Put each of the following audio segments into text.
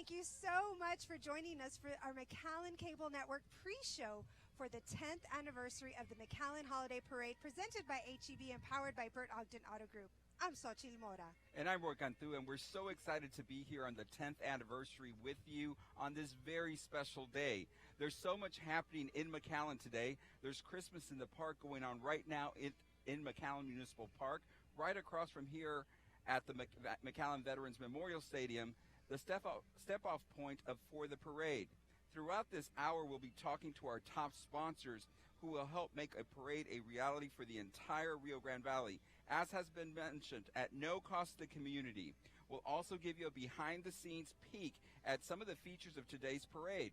Thank you so much for joining us for our McAllen Cable Network pre-show for the 10th anniversary of the McAllen Holiday Parade presented by HEB and powered by Bert Ogden Auto Group. I'm Xochitl Mora. And I'm Roy Cantu, and we're so excited to be here on the 10th anniversary with you on this very special day. There's so much happening in McAllen today. There's Christmas in the Park going on right now in McAllen Municipal Park, right across from here at the McAllen Veterans Memorial Stadium, the step-off point for the parade. Throughout this hour, we'll be talking to our top sponsors who will help make a parade a reality for the entire Rio Grande Valley, as has been mentioned, at no cost to the community. We'll also give you a behind-the-scenes peek at some of the features of today's parade.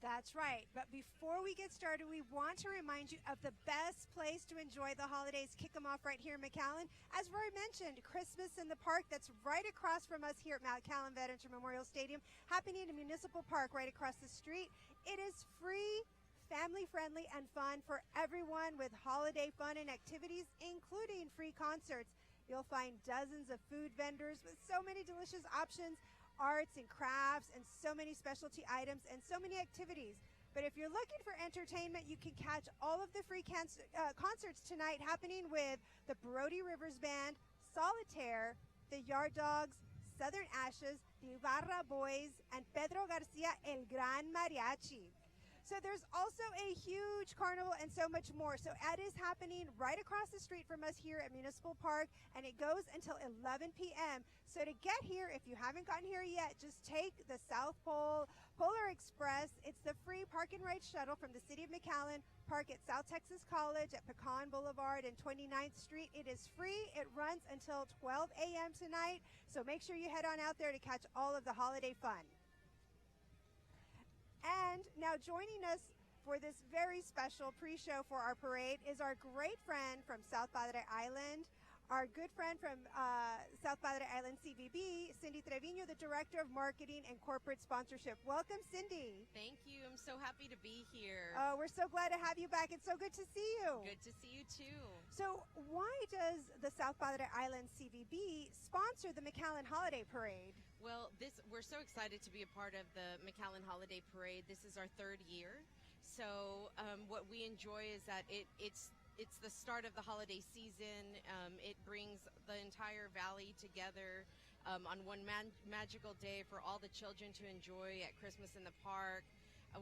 That's right. But before we get started, we want to remind you of the best place to enjoy the holidays. Kick them off right here in McAllen. As Roy mentioned, Christmas in the Park, that's right across from us here at McAllen Veterans Memorial Stadium, happening in Municipal Park right across the street. It is free, family-friendly, and fun for everyone with holiday fun and activities, including free concerts. You'll find dozens of food vendors with so many delicious options, arts and crafts, and so many specialty items and so many activities. But if you're looking for entertainment, you can catch all of the free concerts tonight happening with the Brody Rivers Band, Solitaire, the Yard Dogs, Southern Ashes, the Ibarra Boys, and Pedro Garcia El Gran Mariachi. So there's also a huge carnival and so much more. So it is happening right across the street from us here at Municipal Park, and it goes until 11 p.m. So to get here, if you haven't gotten here yet, just take the South Pole Polar Express. It's the free park and ride shuttle from the city of McAllen. Park at South Texas College at Pecan Boulevard and 29th Street. It is free. It runs until 12 a.m. tonight. So make sure you head on out there to catch all of the holiday fun. And now joining us for this very special pre-show for our parade is our great friend from South Padre Island, our good friend from South Padre Island CVB, Cindy Trevino, the Director of Marketing and Corporate Sponsorship. Welcome, Cindy. Thank you. I'm so happy to be here. Oh, we're so glad to have you back. It's so good to see you. Good to see you, too. So why does the South Padre Island CVB sponsor the McAllen Holiday Parade? Well, we're so excited to be a part of the McAllen Holiday Parade. This is our third year. So what we enjoy is that it's the start of the holiday season. It brings the entire valley together on one magical day for all the children to enjoy at Christmas in the park.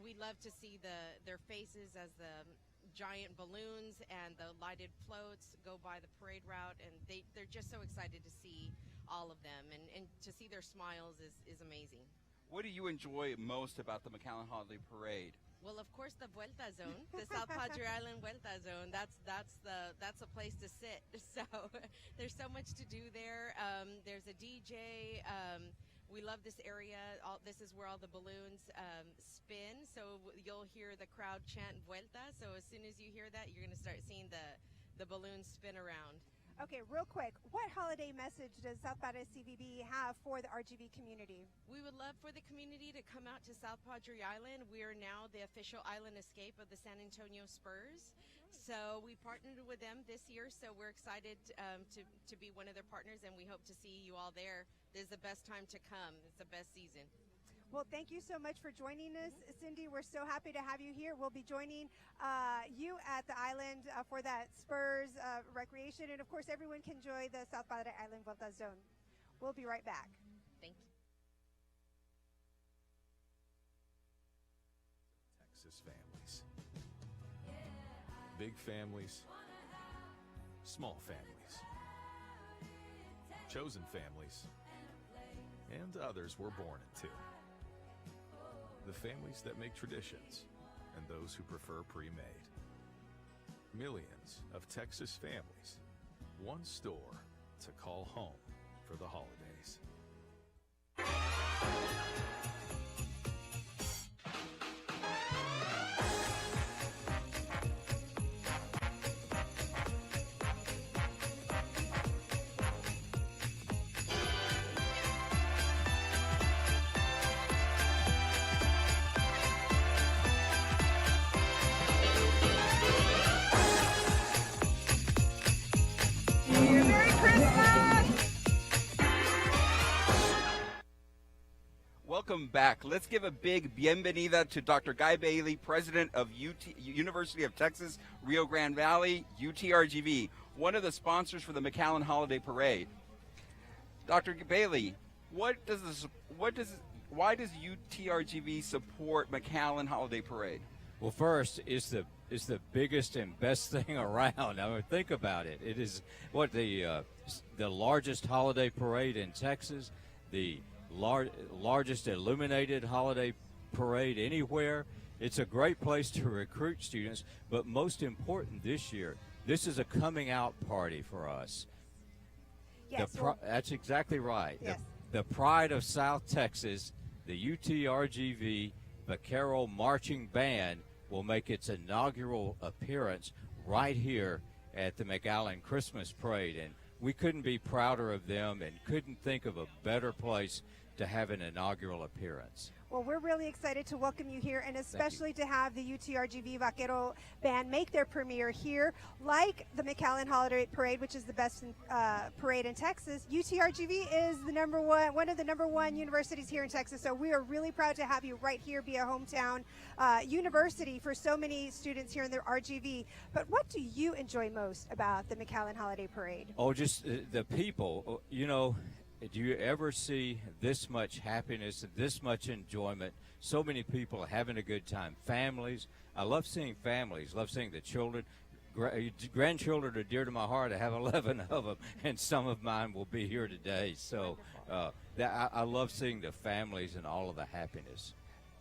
We love to see their faces as the giant balloons and the lighted floats go by the parade route, and they're just so excited to see all of them, and to see their smiles is amazing. What do you enjoy most about the McAllen Holiday Parade? Well, of course, the Vuelta Zone, the South Padre Island Vuelta Zone. That's a place to sit. So there's so much to do there. There's a DJ. We love this area. This is where all the balloons spin. So you'll hear the crowd chant Vuelta. So as soon as you hear that, you're going to start seeing the balloons spin around. Okay, real quick, what holiday message does South Padre CVB have for the RGV community? We would love for the community to come out to South Padre Island. We are now the official island escape of the San Antonio Spurs. So we partnered with them this year, so we're excited to be one of their partners, and we hope to see you all there. This is the best time to come. It's the best season. Well, thank you so much for joining us, Cindy. We're so happy to have you here. We'll be joining you at the island for that Spurs recreation. And, of course, everyone can enjoy the South Padre Island Vuelta Zone. We'll be right back. Thank you. Texas families. Big families. Small families. Chosen families. And others we're born into. The families that make traditions, and those who prefer pre-made. Millions of Texas families, one store to call home for the holidays. Merry Christmas! welcome back. Let's give a big bienvenida to Dr. Guy Bailey, president of University of Texas, Rio Grande Valley, UTRGV, one of the sponsors for the McAllen Holiday Parade. Dr. Bailey, why does UTRGV support McAllen Holiday Parade? Well, first, it's the biggest and best thing around. I mean, think about it. It is what the largest holiday parade in Texas, the largest illuminated holiday parade anywhere. It's a great place to recruit students, but most important this year, this is a coming out party for us. Yes, that's exactly right. Yes. The pride of South Texas, the UTRGV Vaquero Marching Band will make its inaugural appearance right here at the McAllen Christmas Parade, and we couldn't be prouder of them and couldn't think of a better place to have an inaugural appearance. Well, we're really excited to welcome you here, and especially to have the UTRGV Vaquero Band make their premiere here. Like the McAllen Holiday Parade, which is the best parade in Texas, UTRGV is one of the number one universities here in Texas. So we are really proud to have you right here, be a hometown university for so many students here in the RGV. But what do you enjoy most about the McAllen Holiday Parade? Oh, just the people. You know, do you ever see this much happiness, this much enjoyment, so many people having a good time, families? I love seeing families, love seeing the children. Grandchildren are dear to my heart. I have 11 of them, and some of mine will be here today. So I love seeing the families and all of the happiness.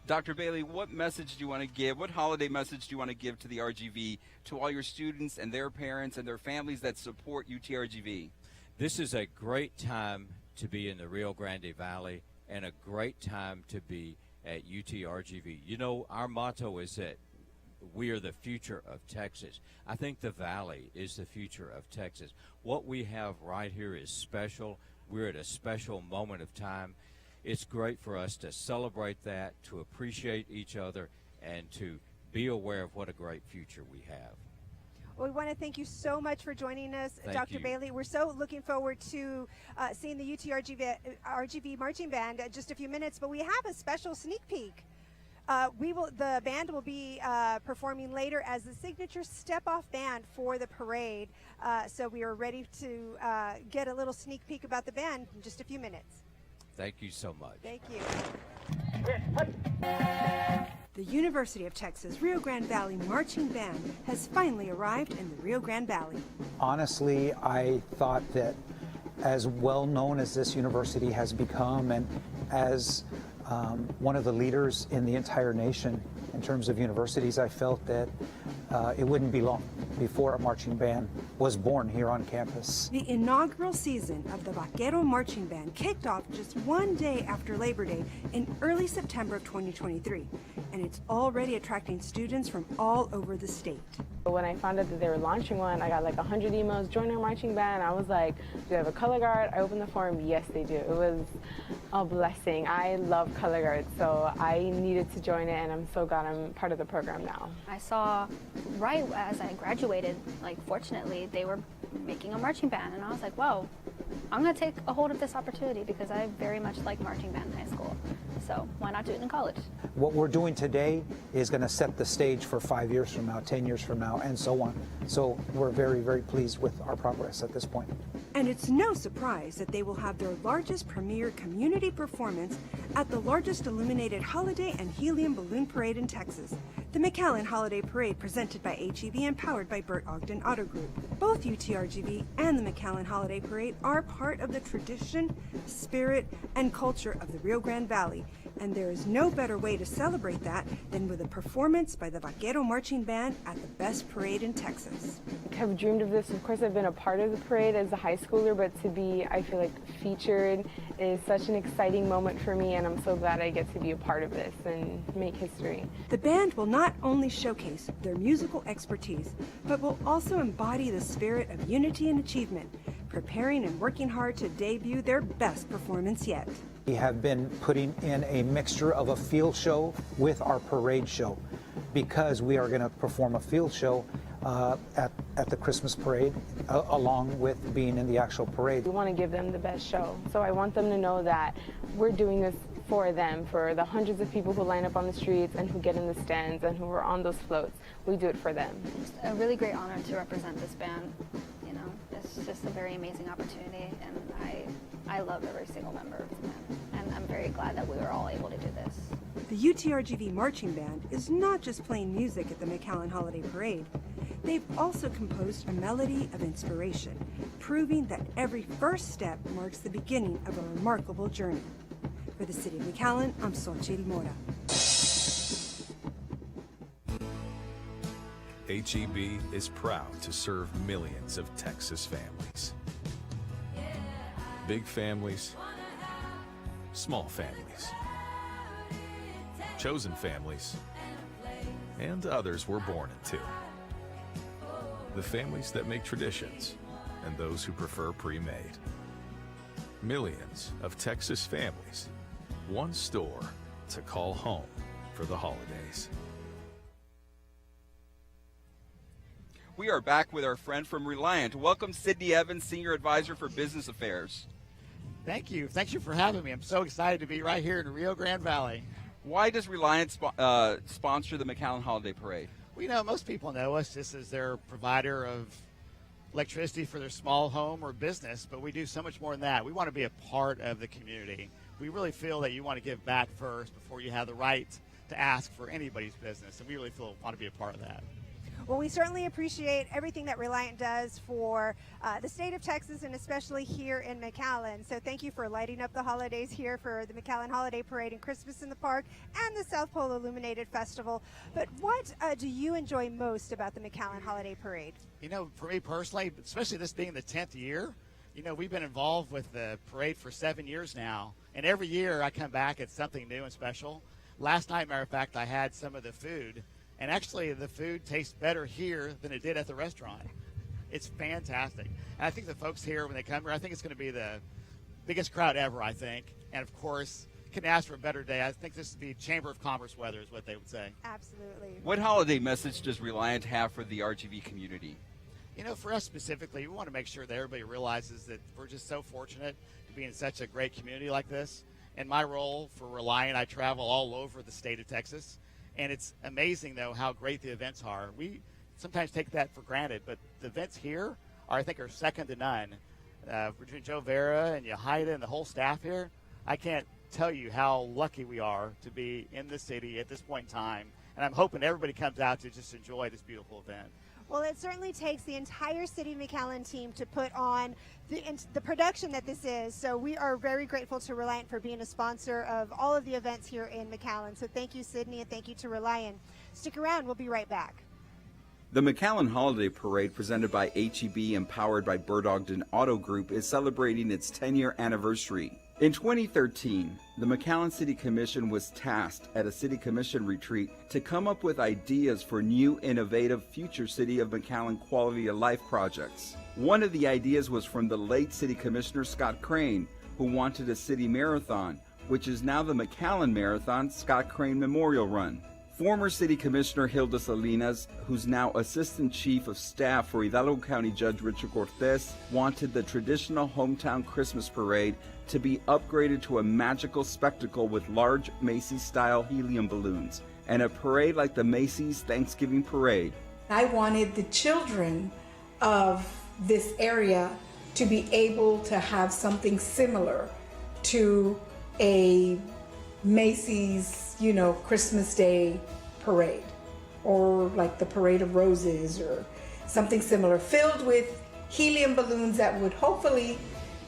Dr. Bailey, what message do you want to give? What holiday message do you want to give to the RGV, to all your students and their parents and their families that support UTRGV? This is a great time to be in the Rio Grande Valley and a great time to be at UTRGV. You know, our motto is that we are the future of Texas. I think the Valley is the future of Texas. What we have right here is special. We're at a special moment of time. It's great for us to celebrate that, to appreciate each other, and to be aware of what a great future we have. Well, we want to thank you so much for joining us, Thank Dr. you. Bailey. We're so looking forward to seeing the UTRGV Marching Band in just a few minutes, but we have a special sneak peek. The band will be performing later as the signature step-off band for the parade. So we are ready to get a little sneak peek about the band in just a few minutes. Thank you so much. Thank you. The University of Texas Rio Grande Valley Marching Band has finally arrived in the Rio Grande Valley. Honestly, I thought that as well known as this university has become, and as one of the leaders in the entire nation in terms of universities, I felt that it wouldn't be long before a marching band was born here on campus. The inaugural season of the Vaquero Marching Band kicked off just one day after Labor Day in early September of 2023, and it's already attracting students from all over the state. When I found out that they were launching one, I got like 100 emails, join our marching band. I was like, do they have a color guard? I opened the form, yes they do. It was a blessing. I love color guards, so I needed to join it, and I'm so glad I'm part of the program now. I saw right as I graduated, like fortunately, they were making a marching band, and I was like, whoa, I'm gonna take a hold of this opportunity because I very much like marching band in high school. So why not do it in college? What we're doing today is going to set the stage for 5 years from now, 10 years from now, and so on. So we're very, very pleased with our progress at this point. And it's no surprise that they will have their largest premier community performance at the largest illuminated holiday and helium balloon parade in Texas, the McAllen Holiday Parade, presented by HEB and powered by Burt Ogden Auto Group. Both UTRGV and the McAllen Holiday Parade are part of the tradition, spirit, and culture of the Rio Grande Valley, and there is no better way to celebrate that than with a performance by the Vaquero Marching Band at the best parade in Texas. I've dreamed of this. Of course, I've been a part of the parade as a high schooler, but to be, I feel like, featured is such an exciting moment for me, and I'm so glad I get to be a part of this and make history. The band will not only showcase their musical expertise, but will also embody the spirit of unity and achievement, preparing and working hard to debut their best performance yet. We have been putting in a mixture of a field show with our parade show, because we are going to perform a field show at the Christmas parade along with being in the actual parade. We want to give them the best show, so I want them to know that we're doing this for them, for the hundreds of people who line up on the streets and who get in the stands and who are on those floats. We do it for them. It's a really great honor to represent this band. You know, it's just a very amazing opportunity, and I love every single member of the band, and I'm very glad that we were all able to do this. The UTRGV Marching Band is not just playing music at the McAllen Holiday Parade. They've also composed a melody of inspiration, proving that every first step marks the beginning of a remarkable journey. For the City of McAllen, I'm Xochitl Mora. HEB is proud to serve millions of Texas families. Big families, small families, chosen families, and others we're born into. The families that make traditions and those who prefer pre-made. Millions of Texas families, one store to call home for the holidays. We are back with our friend from Reliant. Welcome, Sydney Evans, Senior Advisor for Business Affairs. Thank you. Thank you for having me. I'm so excited to be right here in the Rio Grande Valley. Why does Reliant sponsor the McAllen Holiday Parade? Well, you know, most people know us just as their provider of electricity for their small home or business, but we do so much more than that. We want to be a part of the community. We really feel that you want to give back first before you have the right to ask for anybody's business, and we really want to be a part of that. Well, we certainly appreciate everything that Reliant does for the state of Texas, and especially here in McAllen. So thank you for lighting up the holidays here for the McAllen Holiday Parade and Christmas in the Park and the South Pole Illuminated Festival. But what do you enjoy most about the McAllen Holiday Parade? You know, for me personally, especially this being the 10th year, you know, we've been involved with the parade for 7 years now. And every year I come back, it's something new and special. Last night, matter of fact, I had some of the food. And actually, the food tastes better here than it did at the restaurant. It's fantastic. And I think the folks here, when they come here, I think it's going to be the biggest crowd ever, I think. And, of course, couldn't ask for a better day. I think this would be Chamber of Commerce weather is what they would say. Absolutely. What holiday message does Reliant have for the RGV community? You know, for us specifically, we want to make sure that everybody realizes that we're just so fortunate to be in such a great community like this. In my role for Reliant, I travel all over the state of Texas. And it's amazing, though, how great the events are. We sometimes take that for granted, but the events here I think are second to none. Between Joe Vera and Yahida and the whole staff here, I can't tell you how lucky we are to be in the city at this point in time. And I'm hoping everybody comes out to just enjoy this beautiful event. Well, it certainly takes the entire City of McAllen team to put on the production that this is. So we are very grateful to Reliant for being a sponsor of all of the events here in McAllen. So thank you, Sydney, and thank you to Reliant. Stick around. We'll be right back. The McAllen Holiday Parade, presented by HEB and powered by Bird Ogden Auto Group, is celebrating its 10-year anniversary. In 2013, the McAllen City Commission was tasked at a City Commission retreat to come up with ideas for new, innovative future City of McAllen quality of life projects. One of the ideas was from the late City Commissioner Scott Crane, who wanted a city marathon, which is now the McAllen Marathon Scott Crane Memorial Run. Former City Commissioner Hilda Salinas, who's now Assistant Chief of Staff for Hidalgo County Judge Richard Cortez, wanted the traditional hometown Christmas parade to be upgraded to a magical spectacle with large Macy's-style helium balloons and a parade like the Macy's Thanksgiving Parade. I wanted the children of this area to be able to have something similar to a Macy's, Christmas Day parade, or like the Parade of Roses or something similar, filled with helium balloons that would hopefully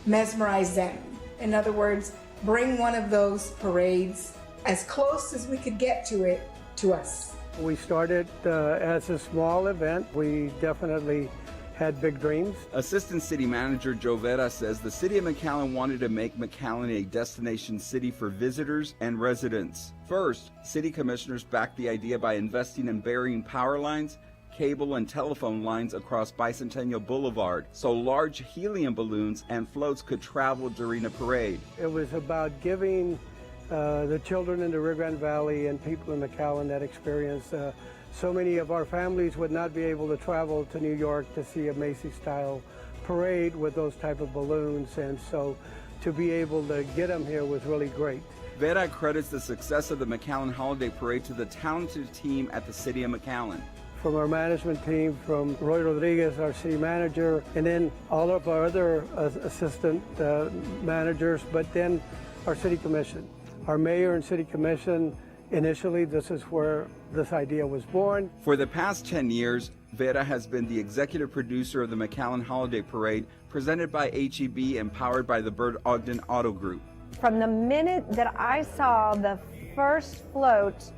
mesmerize them. In other words, bring one of those parades as close as we could get to it to us. We started as a small event. We definitely had big dreams. Assistant City Manager Joe Vera says the City of McAllen wanted to make McAllen a destination city for visitors and residents. First, City Commissioners backed the idea by investing in burying power lines, cable and telephone lines across Bicentennial Boulevard so large helium balloons and floats could travel during a parade. It was about giving the children in the Rio Grande Valley and people in McAllen that experience. So many of our families would not be able to travel to New York to see a Macy's-style parade with those type of balloons, and so to be able to get them here was really great. Vera credits the success of the McAllen Holiday Parade to the talented team at the City of McAllen. From our management team, from Roy Rodriguez, our city manager, and then all of our other assistant managers, but then our city commission. Our mayor and city commission, initially, this is where this idea was born. For the past 10 years, Vera has been the executive producer of the McAllen Holiday Parade, presented by HEB and powered by the Bert Ogden Auto Group. From the minute that I saw the first float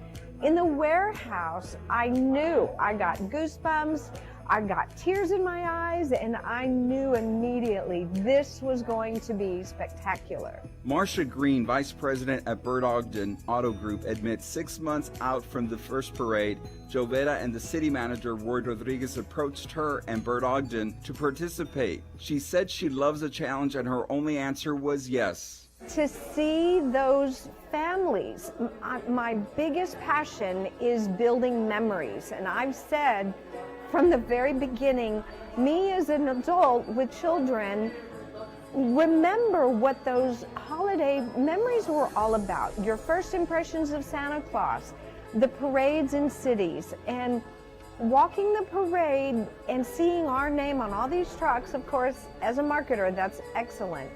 in the warehouse, I knew. I got goosebumps, I got tears in my eyes, and I knew immediately this was going to be spectacular. Marcia Green, vice president at Bert Ogden Auto Group, admits 6 months out from the first parade, Joveta and the city manager, Roy Rodriguez, approached her and Bert Ogden to participate. She said she loves a challenge and her only answer was yes. To see those families, my biggest passion is building memories. And I've said from the very beginning, me as an adult with children, remember what those holiday memories were all about. Your first impressions of Santa Claus, the parades in cities, and walking the parade and seeing our name on all these trucks. Of course, as a marketer, that's excellent.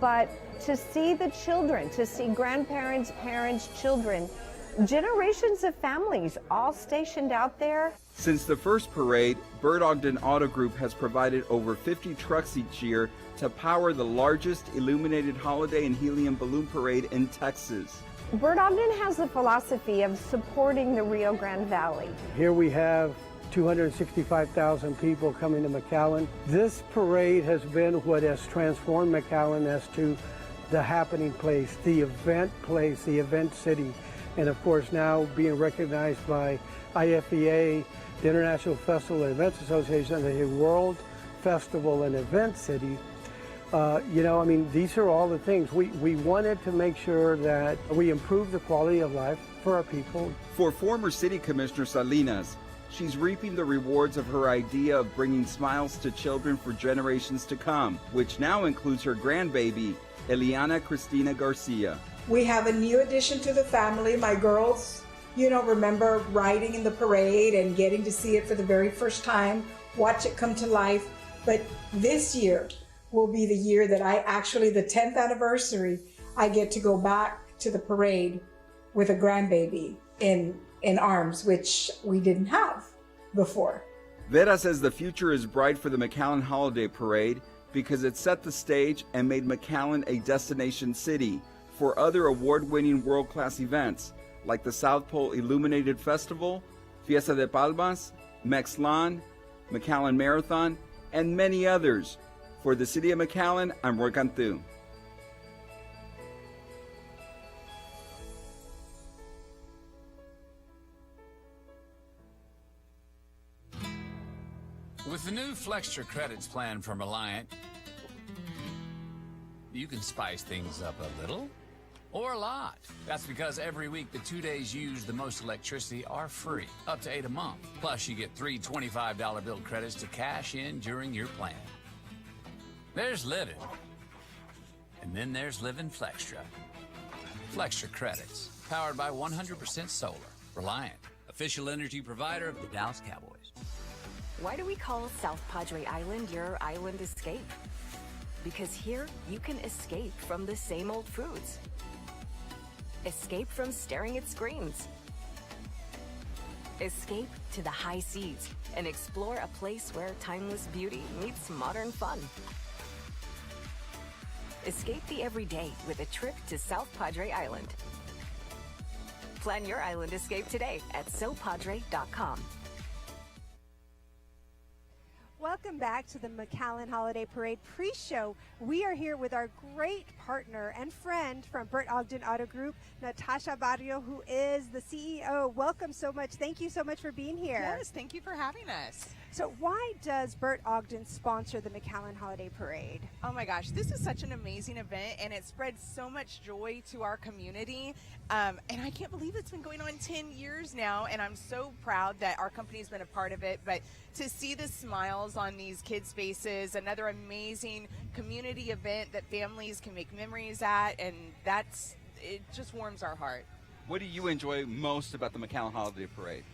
But to see the children, to see grandparents, parents, children, generations of families all stationed out there. Since the first parade, Bert Ogden Auto Group has provided over 50 trucks each year to power the largest illuminated holiday and helium balloon parade in Texas. Bert Ogden has the philosophy of supporting the Rio Grande Valley. Here we have 265,000 people coming to McAllen. This parade has been what has transformed McAllen as to the happening place, the event place, the event city. And of course now being recognized by IFEA, the International Festival and Events Association, as a World Festival and Event City. These are all the things. We wanted to make sure that we improve the quality of life for our people. For former City Commissioner Salinas, she's reaping the rewards of her idea of bringing smiles to children for generations to come, which now includes her grandbaby, Eliana Cristina Garcia. We have a new addition to the family. My girls, remember riding in the parade and getting to see it for the very first time, watch it come to life. But this year will be the year that the 10th anniversary, I get to go back to the parade with a grandbaby in arms, which we didn't have before. Vera says the future is bright for the McAllen Holiday Parade because it set the stage and made McAllen a destination city for other award-winning world-class events like the South Pole Illuminated Festival, Fiesta de Palmas, McAllen, McAllen Marathon, and many others. For the City of McAllen, I'm Roy Cantu. With the new Flextra Credits plan from Reliant, you can spice things up a little or a lot. That's because every week the 2 days used the most electricity are free, up to 8 a month. Plus, you get 3 $25 bill credits to cash in during your plan. There's living. And then there's Living Flextra. Flextra Credits, powered by 100% solar. Reliant, official energy provider of the Dallas Cowboys. Why do we call South Padre Island your island escape? Because here you can escape from the same old foods. Escape from staring at screens. Escape to the high seas and explore a place where timeless beauty meets modern fun. Escape the everyday with a trip to South Padre Island. Plan your island escape today at sopadre.com. Welcome back to the McAllen Holiday Parade pre-show. We are here with our great partner and friend from Bert Ogden Auto Group, Natasha Barrio, who is the CEO. Welcome so much. Thank you so much for being here. Yes, thank you for having us. So why does Bert Ogden sponsor the McAllen Holiday Parade? Oh my gosh, this is such an amazing event, and it spreads so much joy to our community. And I can't believe it's been going on 10 years now, and I'm so proud that our company's been a part of it. But to see the smiles on these kids' faces, another amazing community event that families can make memories at, and it just warms our heart. What do you enjoy most about the McAllen Holiday Parade?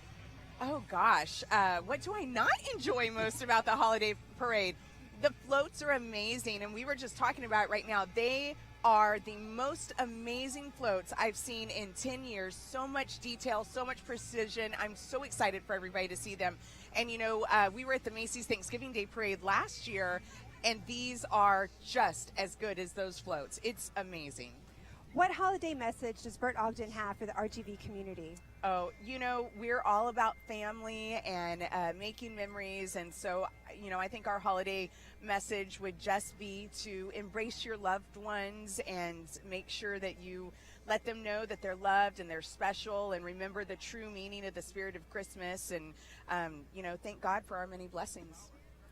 Oh gosh, what do I not enjoy most about the holiday parade? The floats are amazing, and we were just talking about it right now. They are the most amazing floats I've seen in 10 years. So much detail, so much precision. I'm so excited for everybody to see them. And you know, we were at the Macy's Thanksgiving Day Parade last year, and these are just as good as those floats. It's amazing. What holiday message does Bert Ogden have for the RGV community? Oh, you know, we're all about family and making memories. And so, you know, I think our holiday message would just be to embrace your loved ones and make sure that you let them know that they're loved and they're special, and remember the true meaning of the spirit of Christmas. And, you know, thank God for our many blessings.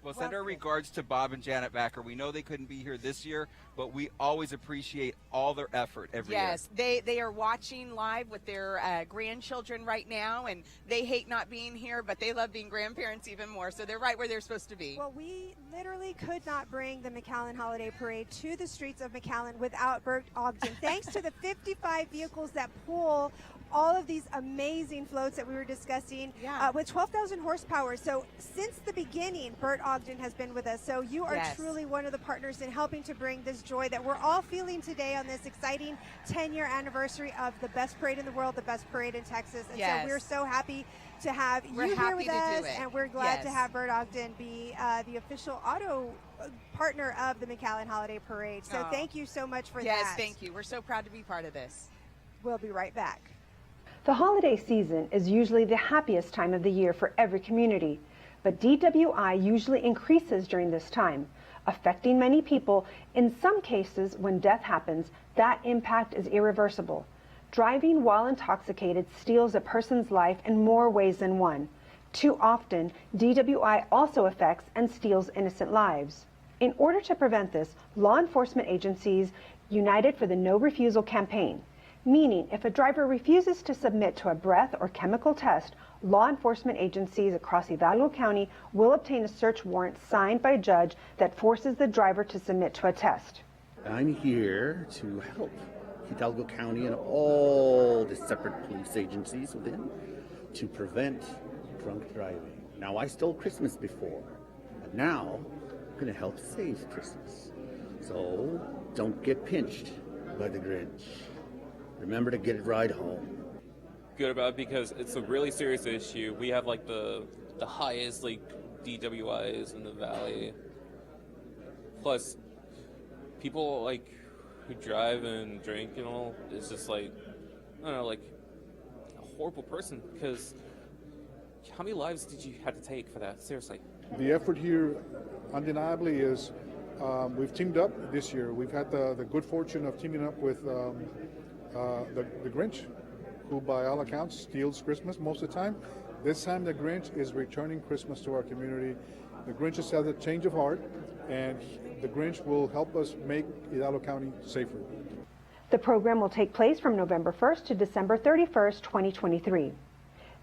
Well, send our regards to Bob and Janet Backer. We know they couldn't be here this year, but we always appreciate all their effort every year. Yes, they are watching live with their grandchildren right now, and they hate not being here, but they love being grandparents even more, so they're right where they're supposed to be. Well, we literally could not bring the McAllen Holiday Parade to the streets of McAllen without Bert Ogden. Thanks to the 55 vehicles that pull all of these amazing floats that we were discussing with 12,000 horsepower. So since the beginning, Bert Ogden has been with us. So you are truly one of the partners in helping to bring this joy that we're all feeling today on this exciting 10-year anniversary of the best parade in the world, the best parade in Texas. And so we're so happy to have you here with us, and we're glad to have Bert Ogden be the official auto partner of the McAllen Holiday Parade. So thank you so much for that. Yes, thank you. We're so proud to be part of this. We'll be right back. The holiday season is usually the happiest time of the year for every community, but DWI usually increases during this time, affecting many people. In some cases, when death happens, that impact is irreversible. Driving while intoxicated steals a person's life in more ways than one. Too often, DWI also affects and steals innocent lives. In order to prevent this, law enforcement agencies united for the No Refusal campaign, meaning if a driver refuses to submit to a breath or chemical test, law enforcement agencies across Hidalgo County will obtain a search warrant signed by a judge that forces the driver to submit to a test. I'm here to help Hidalgo County and all the separate police agencies within to prevent drunk driving. Now, I stole Christmas before, but now I'm going to help save Christmas. So don't get pinched by the Grinch. Remember to get it right home. Good about it because it's a really serious issue. We have like the highest like DWIs in the valley. Plus, people like who drive and drink and all is just like, I don't know, like a horrible person, because how many lives did you have to take for that? Seriously. The effort here undeniably is we've teamed up this year. We've had the good fortune of teaming up with the Grinch, who by all accounts steals Christmas most of the time. This time the Grinch is returning Christmas to our community. The Grinch has had a change of heart, and the Grinch will help us make Hidalgo County safer. The program will take place from November 1st to December 31st, 2023.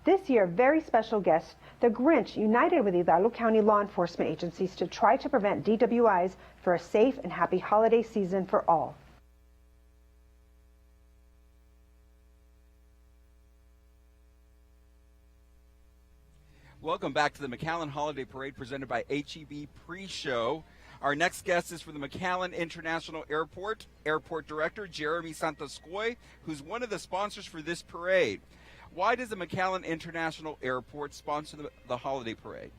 This year, very special guest, the Grinch united with Hidalgo County law enforcement agencies to try to prevent DWIs for a safe and happy holiday season for all. Welcome back to the McAllen Holiday Parade presented by HEB Preshow. Our next guest is from the McAllen International Airport Director Jeremy Santascoy, who's one of the sponsors for this parade. Why does the McAllen International Airport sponsor the holiday parade?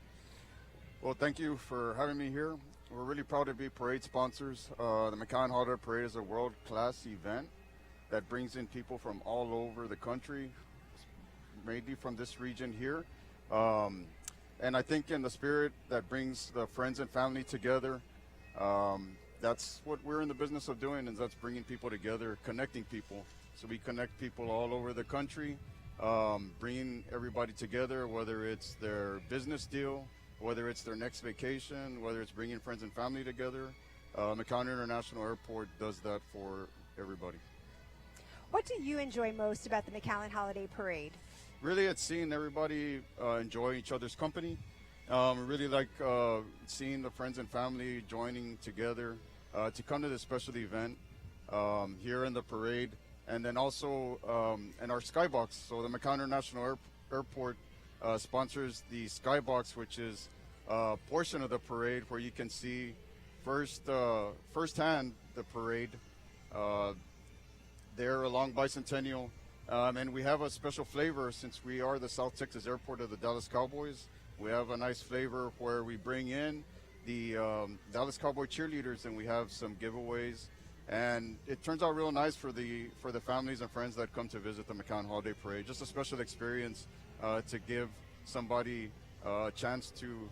Well, thank you for having me here. We're really proud to be parade sponsors. The McAllen Holiday Parade is a world-class event that brings in people from all over the country, mainly from this region here. And I think in the spirit that brings the friends and family together, that's what we're in the business of doing, is that's bringing people together, connecting people. So we connect people all over the country, bringing everybody together, whether it's their business deal, whether it's their next vacation, whether it's bringing friends and family together. McAllen International Airport does that for everybody. What do you enjoy most about the McAllen Holiday Parade? Really, it's seeing everybody enjoy each other's company. Really like seeing the friends and family joining together to come to this special event here in the parade. and then also in our Skybox. So the McAllen International Airport sponsors the Skybox, which is a portion of the parade where you can see firsthand the parade there along Bicentennial. And we have a special flavor since we are the South Texas airport of the Dallas Cowboys. We have a nice flavor where we bring in the Dallas Cowboy cheerleaders, and we have some giveaways. And it turns out real nice for the families and friends that come to visit the McAllen Holiday Parade. Just a special experience to give somebody a chance to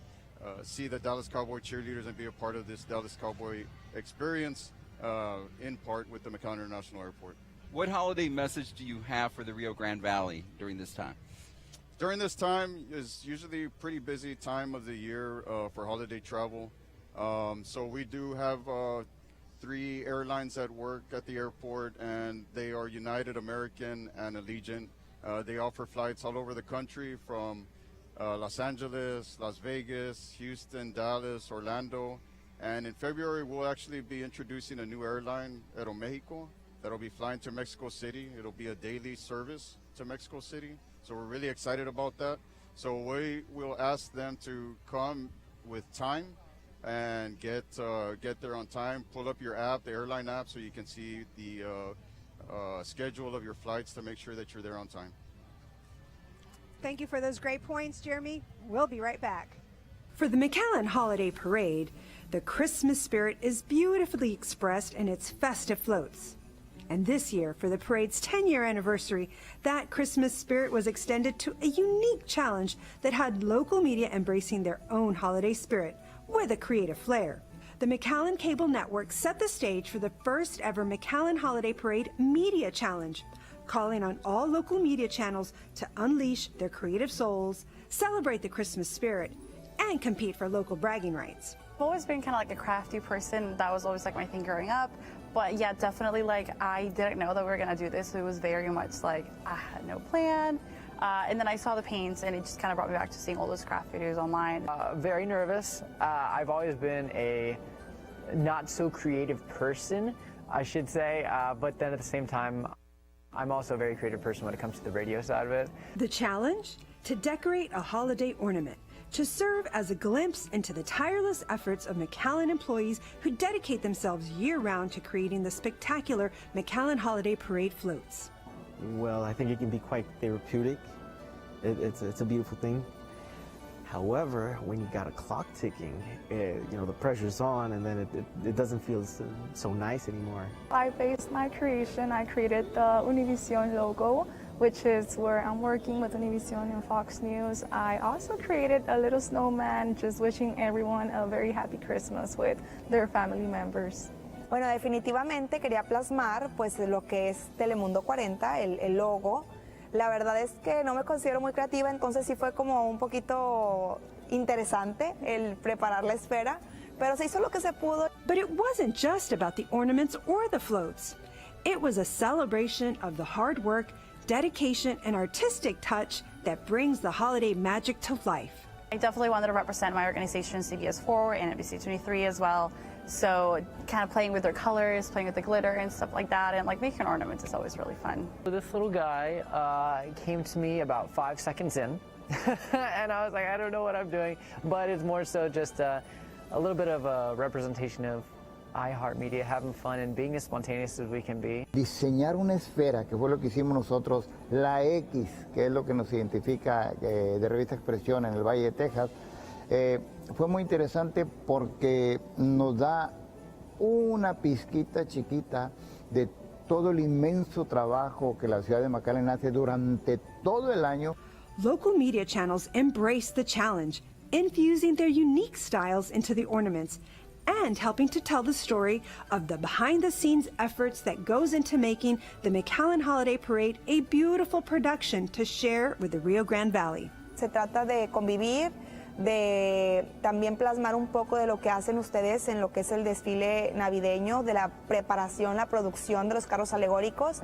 see the Dallas Cowboy cheerleaders and be a part of this Dallas Cowboy experience in part with the McAllen International Airport. What holiday message do you have for the Rio Grande Valley during this time? During this time is usually a pretty busy time of the year for holiday travel. So we do have 3 airlines that work at the airport, and they are United, American, and Allegiant. They offer flights all over the country from Los Angeles, Las Vegas, Houston, Dallas, Orlando. And in February, we'll actually be introducing a new airline, Aeromexico, that'll be flying to Mexico City. It'll be a daily service to Mexico City. So we're really excited about that. So we will ask them to come with time and get there on time. Pull up your app, the airline app, so you can see the schedule of your flights to make sure that you're there on time. Thank you for those great points, Jeremy. We'll be right back. For the McAllen Holiday Parade, the Christmas spirit is beautifully expressed in its festive floats. And this year, for the parade's 10-year anniversary, that Christmas spirit was extended to a unique challenge that had local media embracing their own holiday spirit with a creative flair. The McAllen Cable Network set the stage for the first ever McAllen Holiday Parade Media Challenge, calling on all local media channels to unleash their creative souls, celebrate the Christmas spirit, and compete for local bragging rights. I've always been kind of like a crafty person. That was always like my thing growing up. But yeah, definitely, like, I didn't know that we were going to do this. It was very much like I had no plan. And then I saw the paints, and it just kind of brought me back to seeing all those craft videos online. Very nervous. I've always been a not so creative person, I should say. But then at the same time, I'm also a very creative person when it comes to the radio side of it. The challenge? To decorate a holiday ornament, to serve as a glimpse into the tireless efforts of McAllen employees who dedicate themselves year-round to creating the spectacular McAllen Holiday Parade floats. Well, I think it can be quite therapeutic. It's a beautiful thing. However, when you got a clock ticking, the pressure's on, and then it doesn't feel so nice anymore. I based my creation, I created the Univision logo, which is where I'm working with Univision and Fox News. I also created a little snowman, just wishing everyone a very happy Christmas with their family members. Bueno, definitivamente quería plasmar pues lo que es Telemundo 40, el logo. La verdad es que no me considero muy creativa, entonces sí fue como un poquito interesante el preparar la esfera, pero se hizo lo que se pudo. But it wasn't just about the ornaments or the floats. It was a celebration of the hard work, dedication, and artistic touch that brings the holiday magic to life. I definitely wanted to represent my organization, CBS 4 and NBC 23 as well. So kind of playing with their colors, playing with the glitter and stuff like that, and like making ornaments is always really fun. This little guy came to me about 5 seconds in, and I was like, I don't know what I'm doing, but it's more so just a little bit of a representation of iHeartMedia, having fun and being as spontaneous as we can be. Diseñar una esfera, que fue lo que hicimos nosotros, la X, que es lo que nos identifica de Revista Expresión en el Valle de Texas, fue muy interesante porque nos da una pizquita chiquita de todo el inmenso trabajo que la ciudad de McAllen hace durante todo el año. Local media channels embrace the challenge, infusing their unique styles into the ornaments and helping to tell the story of the behind-the-scenes efforts that goes into making the McAllen Holiday Parade a beautiful production to share with the Rio Grande Valley. Se trata de convivir, de también plasmar un poco de lo que hacen ustedes en lo que es el desfile navideño, de la preparación, la producción de los carros alegóricos.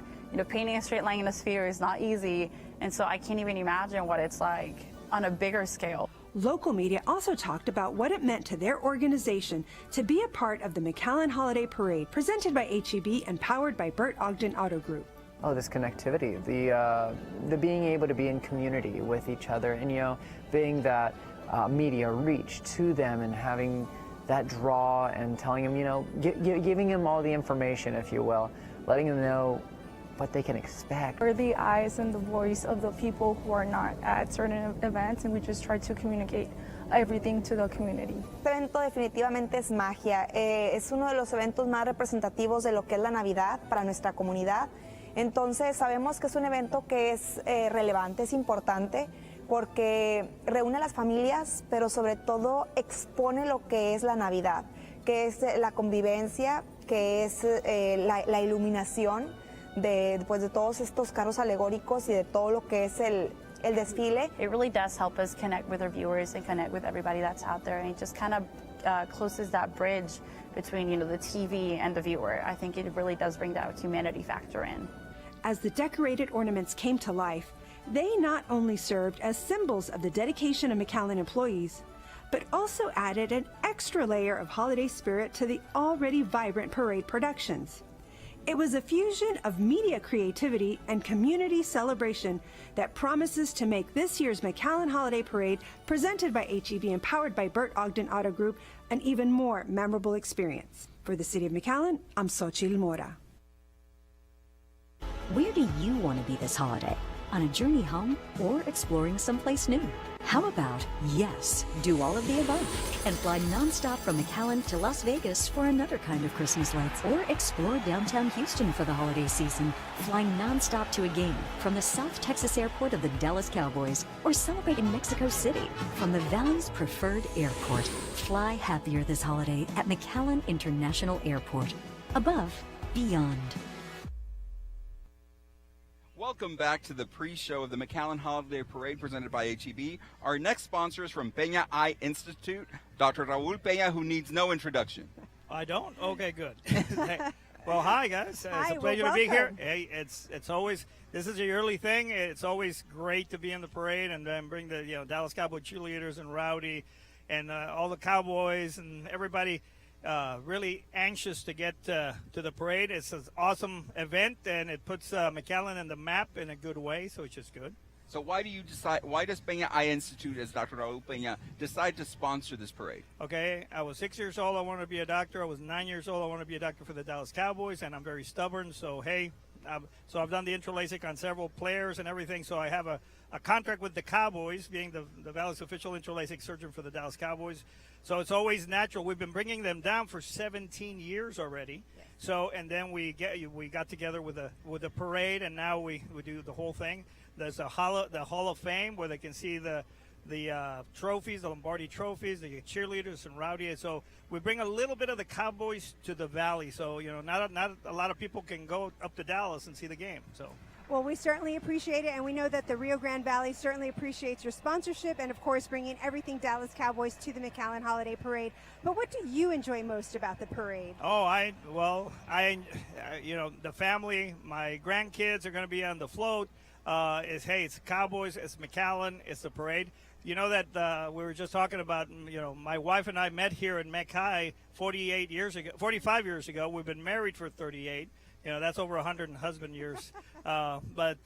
Painting a straight line in a sphere is not easy, and so I can't even imagine what it's like on a bigger scale. Local media also talked about what it meant to their organization to be a part of the McAllen Holiday Parade, presented by HEB and powered by Burt Ogden Auto Group. this connectivity, the being able to be in community with each other, and being that media reach to them and having that draw and telling them, giving them all the information, if you will, letting them know what they can expect. We're the eyes and the voice of the people who are not at certain events, and we just try to communicate everything to the community. Este evento definitivamente es magia. Es uno de los eventos más representativos de lo que es la Navidad para nuestra comunidad. Entonces sabemos que es un evento que es relevante, es importante, porque reúne a las familias, pero sobre todo expone lo que es la Navidad, que es la convivencia, que es la iluminación de todos estos carros alegóricos y de todo lo que es el desfile. It really does help us connect with our viewers and connect with everybody that's out there, and it just kind of closes that bridge between the TV and the viewer. I think it really does bring that humanity factor in. As the decorated ornaments came to life, they not only served as symbols of the dedication of McAllen employees, but also added an extra layer of holiday spirit to the already vibrant parade productions. It was a fusion of media creativity and community celebration that promises to make this year's McAllen Holiday Parade, presented by HEB and powered by Burt Ogden Auto Group, an even more memorable experience. For the City of McAllen, I'm Xochitl Mora. Where do you want to be this holiday? On a journey home or exploring someplace new? How about, yes, do all of the above and fly nonstop from McAllen to Las Vegas for another kind of Christmas lights, or explore downtown Houston for the holiday season, flying nonstop to a game from the South Texas airport of the Dallas Cowboys, or celebrate in Mexico City from the Valley's preferred airport. Fly happier this holiday at McAllen International Airport. Above, beyond. Welcome back to the pre-show of the McAllen Holiday Parade presented by HEB. Our next sponsor is from Peña Eye Institute, Dr. Raul Peña, who needs no introduction. I don't? Okay, good. Well, hi, guys. Hi, it's a pleasure to be here. welcome. Hey, it's always, this is a yearly thing. It's always great to be in the parade and then bring the Dallas Cowboy cheerleaders and Rowdy and all the Cowboys and everybody really anxious to get to the parade. It's an awesome event, and it puts McAllen in the map in a good way, so it's just good. So why does Peña Eye Institute, as Dr. Raul Peña, decide to sponsor this parade? Okay, I was 6 years old. I wanted to be a doctor. I was 9 years old. I wanted to be a doctor for the Dallas Cowboys, and I'm very stubborn. So, hey, so I've done the intralacic on several players and everything. So I have a contract with the Cowboys, being the Valley's official intralacic surgeon for the Dallas Cowboys. So it's always natural. We've been bringing them down for 17 years already. Yes. So, and then we got together with a parade, and now we do the whole thing. There's the Hall of Fame where they can see the trophies, the Lombardi trophies, the cheerleaders and Rowdy. So we bring a little bit of the Cowboys to the Valley. So not a lot of people can go up to Dallas and see the game. So. Well, we certainly appreciate it, and we know that the Rio Grande Valley certainly appreciates your sponsorship and, of course, bringing everything Dallas Cowboys to the McAllen Holiday Parade. But what do you enjoy most about the parade? Oh, the family, my grandkids are going to be on the float. It's the Cowboys, it's McAllen, it's the parade. You know that we were just talking about, my wife and I met here in McHigh 45 years ago. We've been married for 38. That's over 100 in husband years. But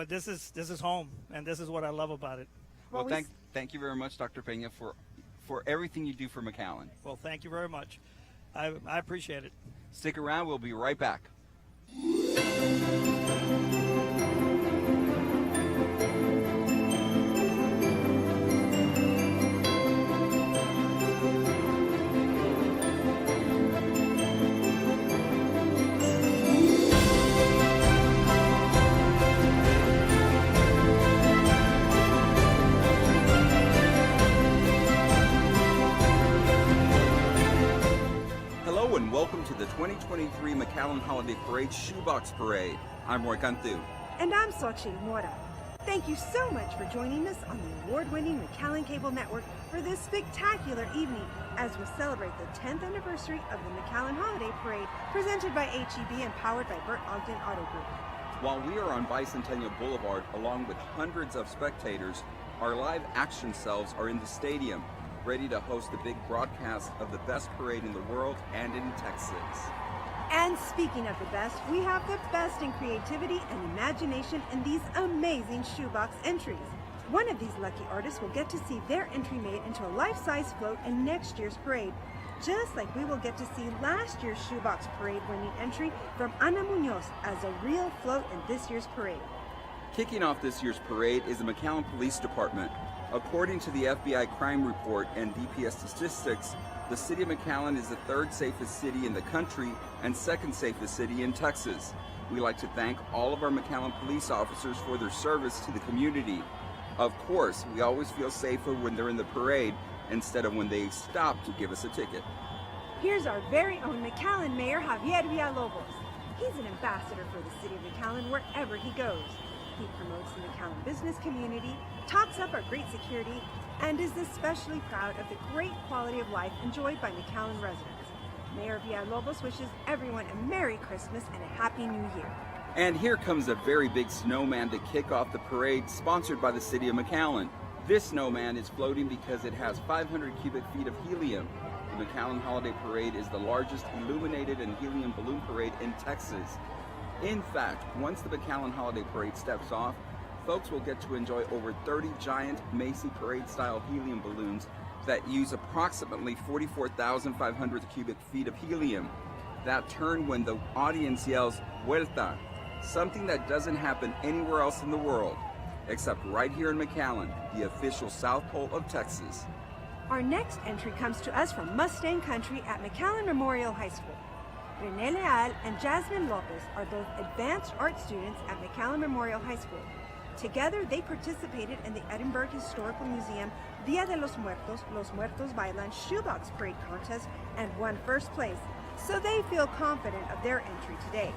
this is home, and this is what I love about it. Well, thank you very much, Dr. Peña, for everything you do for McAllen. Well, thank you very much. I appreciate it. Stick around. We'll be right back. And welcome to the 2023 McAllen Holiday Parade Shoebox Parade. I'm Roy Cantu. And I'm Xochitl Mora. Thank you so much for joining us on the award-winning McAllen Cable Network for this spectacular evening as we celebrate the 10th anniversary of the McAllen Holiday Parade, presented by HEB and powered by Burt Ogden Auto Group. While we are on Bicentennial Boulevard along with hundreds of spectators, our live action selves are in the stadium, ready to host the big broadcast of the best parade in the world and in Texas. And speaking of the best, we have the best in creativity and imagination in these amazing shoebox entries. One of these lucky artists will get to see their entry made into a life-size float in next year's parade, just like we will get to see last year's shoebox parade winning entry from Ana Munoz as a real float in this year's parade. Kicking off this year's parade is the McAllen Police Department. According to the FBI crime report and DPS statistics, the city of McAllen is the third safest city in the country and second safest city in Texas. We like to thank all of our McAllen police officers for their service to the community. Of course, we always feel safer when they're in the parade instead of when they stop to give us a ticket. Here's our very own McAllen Mayor Javier Villalobos. He's an ambassador for the city of McAllen wherever he goes. He promotes the McAllen business community, talks up our great security, and is especially proud of the great quality of life enjoyed by McAllen residents. Mayor Villalobos wishes everyone a Merry Christmas and a Happy New Year. And here comes a very big snowman to kick off the parade, sponsored by the city of McAllen. This snowman is floating because it has 500 cubic feet of helium. The McAllen Holiday Parade is the largest illuminated and helium balloon parade in Texas. In fact, once the McAllen Holiday Parade steps off, folks will get to enjoy over 30 giant Macy Parade-style helium balloons that use approximately 44,500 cubic feet of helium. That turn when the audience yells, "Vuelta," something that doesn't happen anywhere else in the world, except right here in McAllen, the official South Pole of Texas. Our next entry comes to us from Mustang Country at McAllen Memorial High School. Renee Leal and Jasmine Lopez are both advanced art students at McAllen Memorial High School. Together, they participated in the Edinburgh Historical Museum Dia de los Muertos Bailan Shoebox Parade contest and won first place, so they feel confident of their entry today.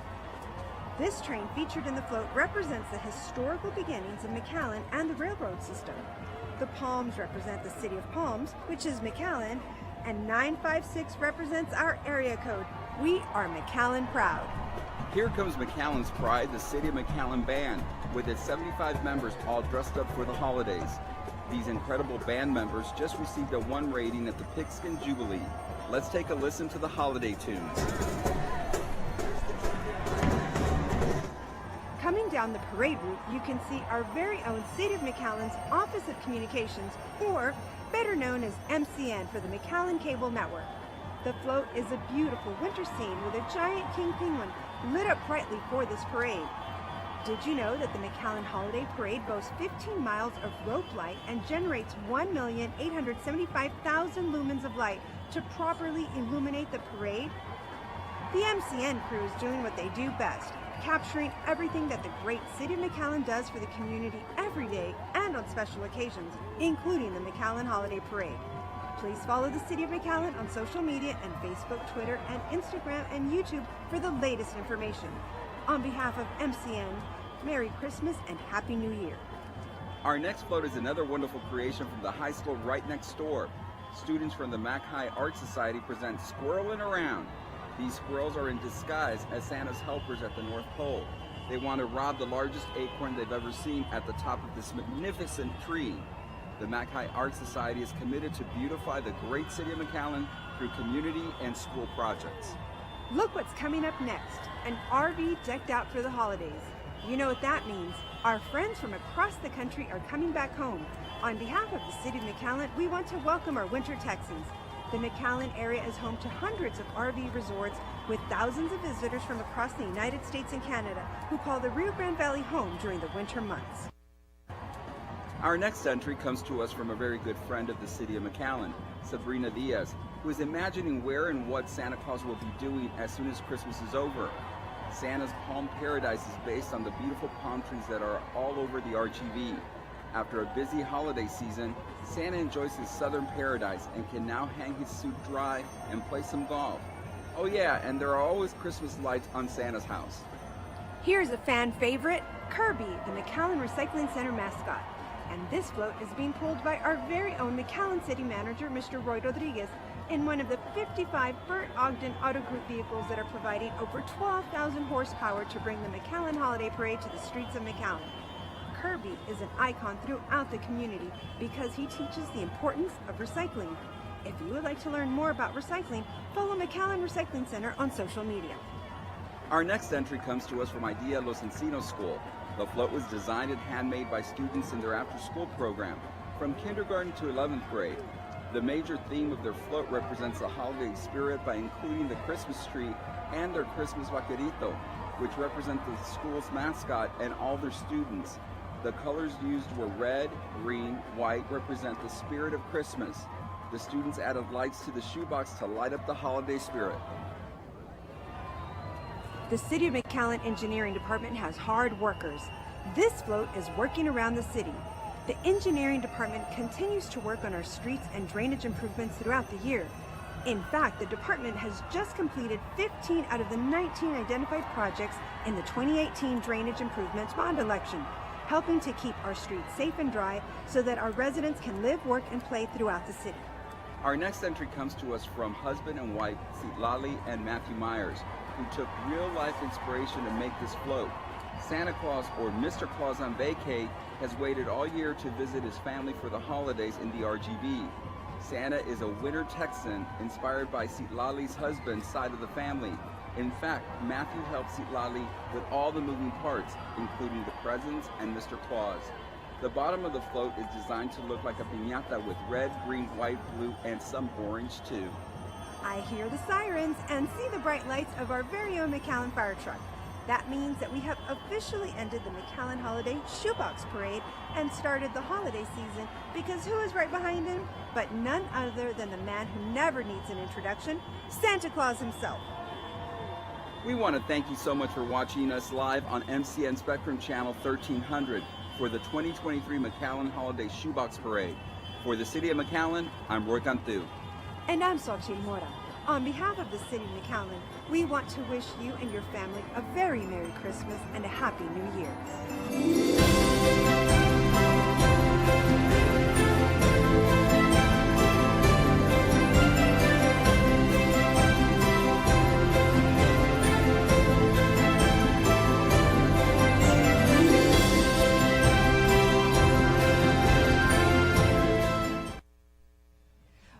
This train featured in the float represents the historical beginnings of McAllen and the railroad system. The palms represent the city of Palms, which is McAllen, and 956 represents our area code. We are McAllen proud. Here comes McAllen's pride, the City of McAllen Band, with its 75 members all dressed up for the holidays. These incredible band members just received a 1 rating at the Pigskin Jubilee. Let's take a listen to the holiday tunes. Coming down the parade route, you can see our very own City of McAllen's Office of Communications, or better known as MCN for the McAllen Cable Network. The float is a beautiful winter scene with a giant king penguin lit up brightly for this parade. Did you know that the McAllen Holiday Parade boasts 15 miles of rope light and generates 1,875,000 lumens of light to properly illuminate the parade? The MCN crew is doing what they do best, capturing everything that the great City of McAllen does for the community every day and on special occasions, including the McAllen Holiday Parade. Please follow the City of McAllen on social media and Facebook, Twitter, and Instagram and YouTube for the latest information. On behalf of MCN, Merry Christmas and Happy New Year. Our next float is another wonderful creation from the high school right next door. Students from the Mac High Art Society present Squirrelin' Around. These squirrels are in disguise as Santa's helpers at the North Pole. They want to rob the largest acorn they've ever seen at the top of this magnificent tree. The Mac High Art Society is committed to beautify the great city of McAllen through community and school projects. Look what's coming up next, an RV decked out for the holidays. You know what that means. Our friends from across the country are coming back home. On behalf of the City of McAllen, we want to welcome our winter Texans. The McAllen area is home to hundreds of RV resorts with thousands of visitors from across the United States and Canada who call the Rio Grande Valley home during the winter months. Our next entry comes to us from a very good friend of the City of McAllen, Sabrina Diaz, who is imagining where and what Santa Claus will be doing as soon as Christmas is over. Santa's Palm Paradise is based on the beautiful palm trees that are all over the RGV. After a busy holiday season, Santa enjoys his southern paradise and can now hang his suit dry and play some golf. Oh yeah, and there are always Christmas lights on Santa's house. Here's a fan favorite, Kirby, the McAllen Recycling Center mascot. And this float is being pulled by our very own McAllen City Manager, Mr. Roy Rodriguez, in one of the 55 Burt Ogden Auto Group vehicles that are providing over 12,000 horsepower to bring the McAllen Holiday Parade to the streets of McAllen. Kirby is an icon throughout the community because he teaches the importance of recycling. If you would like to learn more about recycling, follow McAllen Recycling Center on social media. Our next entry comes to us from Idea Los Encinos School. The float was designed and handmade by students in their after-school program, from kindergarten to 11th grade. The major theme of their float represents the holiday spirit by including the Christmas tree and their Christmas vaquerito, which represent the school's mascot and all their students. The colors used were red, green, white, represent the spirit of Christmas. The students added lights to the shoebox to light up the holiday spirit. The City of McAllen Engineering Department has hard workers. This float is working around the city. The Engineering Department continues to work on our streets and drainage improvements throughout the year. In fact, the department has just completed 15 out of the 19 identified projects in the 2018 Drainage Improvements Bond election, helping to keep our streets safe and dry so that our residents can live, work, and play throughout the city. Our next entry comes to us from husband and wife Citlali and Matthew Myers, who took real-life inspiration to make this float. Santa Claus, or Mr. Claus on vacay, has waited all year to visit his family for the holidays in the RGV. Santa is a winter Texan inspired by Citlali's husband's side of the family. In fact, Matthew helped Citlali with all the moving parts, including the presents and Mr. Claus. The bottom of the float is designed to look like a piñata with red, green, white, blue, and some orange too. I hear the sirens and see the bright lights of our very own McAllen fire truck. That means that we have officially ended the McAllen Holiday Shoebox Parade and started the holiday season, because who is right behind him but none other than the man who never needs an introduction, Santa Claus himself. We want to thank you so much for watching us live on MCN Spectrum Channel 1300 for the 2023 McAllen Holiday Shoebox Parade. For the City of McAllen, I'm Roy Cantu. And I'm Xochitl Mora. On behalf of the City of McAllen, we want to wish you and your family a very Merry Christmas and a Happy New Year.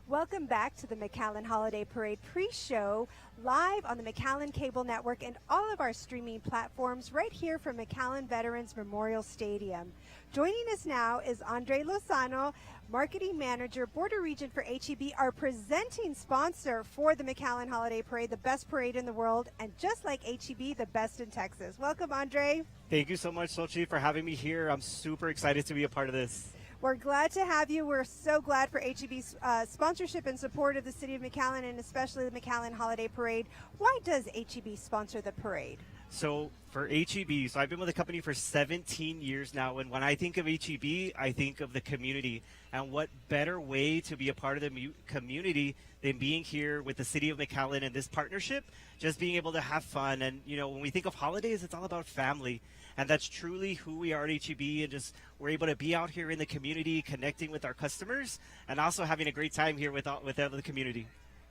Welcome back to the McAllen Holiday Parade pre-show, live on the McAllen Cable Network and all of our streaming platforms right here from McAllen Veterans Memorial Stadium. Joining us now is Andre Lozano, Marketing Manager, Border Region for HEB, our presenting sponsor for the McAllen Holiday Parade, the best parade in the world, and just like HEB, the best in Texas. Welcome, Andre. Thank you so much, Xochitl, for having me here. I'm super excited to be a part of this. We're glad to have you. We're so glad for HEB's sponsorship and support of the City of McAllen, and especially the McAllen Holiday Parade. Why does HEB sponsor the parade? So for HEB, I've been with the company for 17 years now, and when I think of HEB, I think of the community. And what better way to be a part of the community than being here with the City of McAllen and this partnership, just being able to have fun. And, you know, when we think of holidays, it's all about family. And that's truly who we are at HEB, and just we're able to be out here in the community, connecting with our customers, and also having a great time here with the community.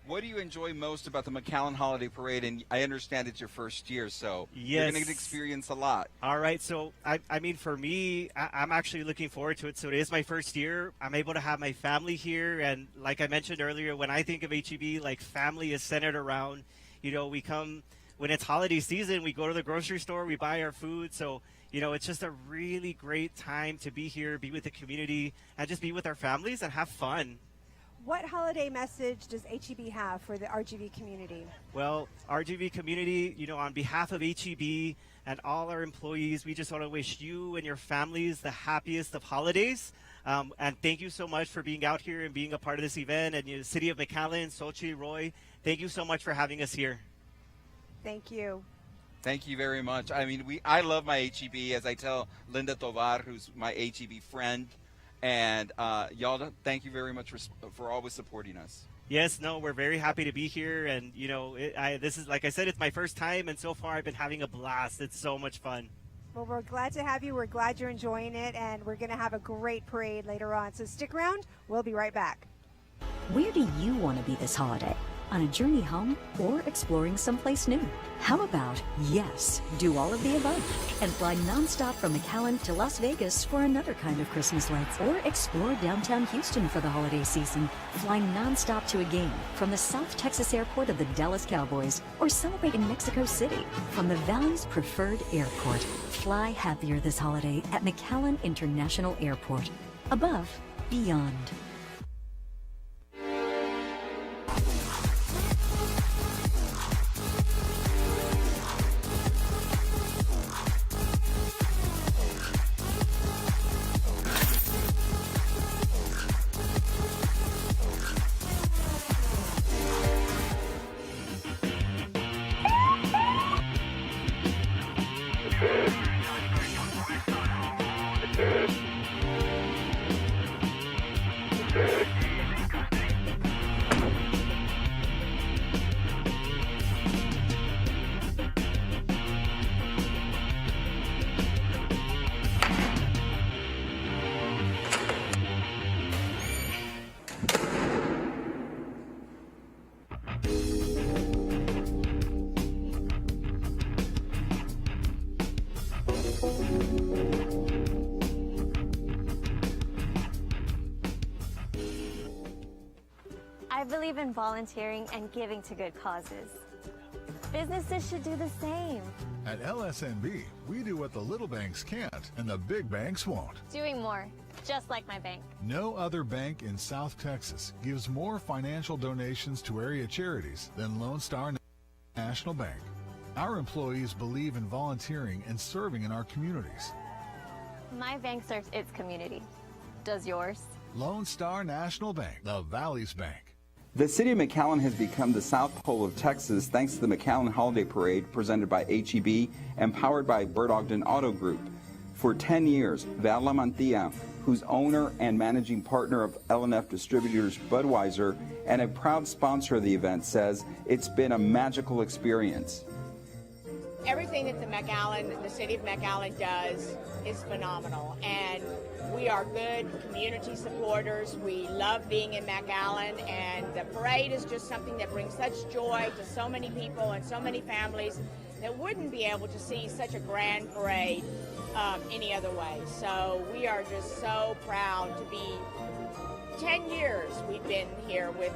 What do you enjoy most about the McAllen Holiday Parade? And I understand it's your first year, so Yes. you're going to experience a lot. All right, so I mean, for me, I'm actually looking forward to it. So it is my first year. I'm able to have my family here, and like I mentioned earlier, when I think of HEB, like family is centered around, you know, we come when it's holiday season, we go to the grocery store, we buy our food. So, you know, it's just a really great time to be here, be with the community, and just be with our families and have fun. What holiday message does HEB have for the RGV community? Well, RGV community, you know, on behalf of HEB and all our employees, we just want to wish you and your families the happiest of holidays. And thank you so much for being out here and being a part of this event. And the City of McAllen, Xochitl, Roy, thank you so much for having us here. Thank you. Thank you very much. I mean, I love my HEB, as I tell Linda Tovar, who's my HEB friend. And y'all, thank you very much for always supporting us. Yes, no, we're very happy to be here. And, you know, this is, like I said, it's my first time. And so far, I've been having a blast. It's so much fun. Well, we're glad to have you. We're glad you're enjoying it. And we're going to have a great parade later on. So stick around. We'll be right back. Where do you want to be this holiday? on a journey home or exploring someplace new? How about, yes, do all of the above and fly nonstop from McAllen to Las Vegas for another kind of Christmas lights? Or explore downtown Houston for the holiday season, flying nonstop to a game from the South Texas airport of the Dallas Cowboys, or celebrate in Mexico City from the Valley's preferred airport. Fly happier this holiday at McAllen International Airport. Above, beyond. I believe in volunteering and giving to good causes. Businesses should do the same. At LSNB, we do what the little banks can't and the big banks won't. Doing more, just like my bank. No other bank in South Texas gives more financial donations to area charities than Lone Star National Bank. Our employees believe in volunteering and serving in our communities. My bank serves its community. Does yours? Lone Star National Bank, the Valley's bank. The city of McAllen has become the South Pole of Texas thanks to the McAllen Holiday Parade presented by HEB and powered by Bird Ogden Auto Group. For 10 years, Val Lamantia, who's owner and managing partner of L&F Distributors Budweiser and a proud sponsor of the event, says it's been a magical experience. Everything that the city of McAllen does is phenomenal, and we are good community supporters. We love being in McAllen, and the parade is just something that brings such joy to so many people and so many families that wouldn't be able to see such a grand parade any other way. So we are just so proud to be 10 years we've been here with